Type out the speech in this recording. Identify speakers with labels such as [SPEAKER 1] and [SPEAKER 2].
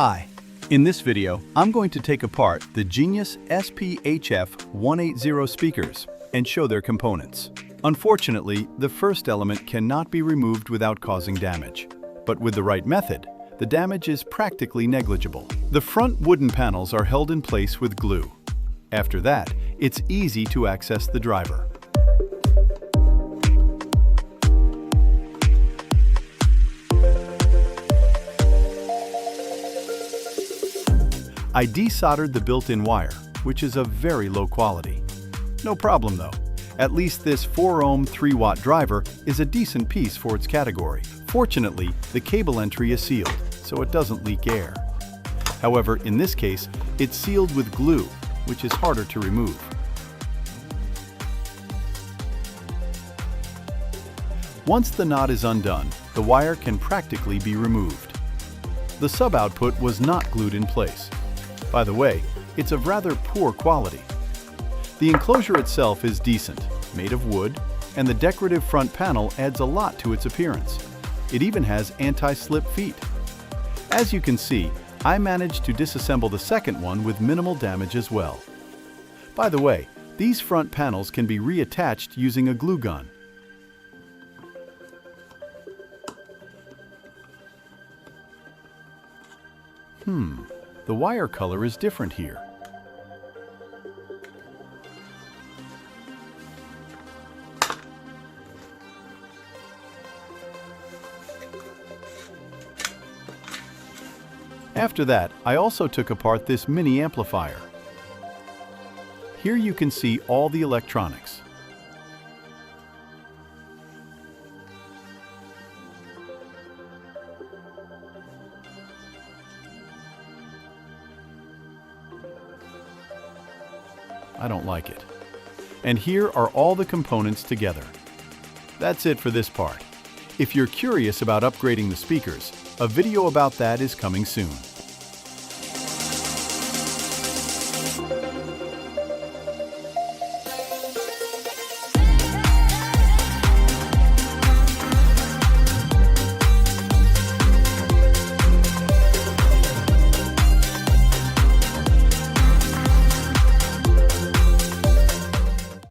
[SPEAKER 1] Hi, in this video, I'm going to take apart the Genius SPHF-180 speakers and show their components. Unfortunately, the first element cannot be removed without causing damage. But with the right method, the damage is practically negligible. The front wooden panels are held in place with glue. After that, it's easy to access the driver. I desoldered the built-in wire, which is of very low quality. No problem though. At least this 4-ohm 3-watt driver is a decent piece for its category. Fortunately, the cable entry is sealed, so it doesn't leak air. However, in this case, it's sealed with glue, which is harder to remove. Once the knot is undone, the wire can practically be removed. The sub-output was not glued in place. By the way, it's of rather poor quality. The enclosure itself is decent, made of wood, and the decorative front panel adds a lot to its appearance. It even has anti-slip feet. As you can see, I managed to disassemble the second one with minimal damage as well. By the way, these front panels can be reattached using a glue gun. The wire color is different here. After that, I also took apart this mini amplifier. Here you can see all the electronics. I don't like it. And here are all the components together. That's it for this part. If you're curious about upgrading the speakers, a video about that is coming soon.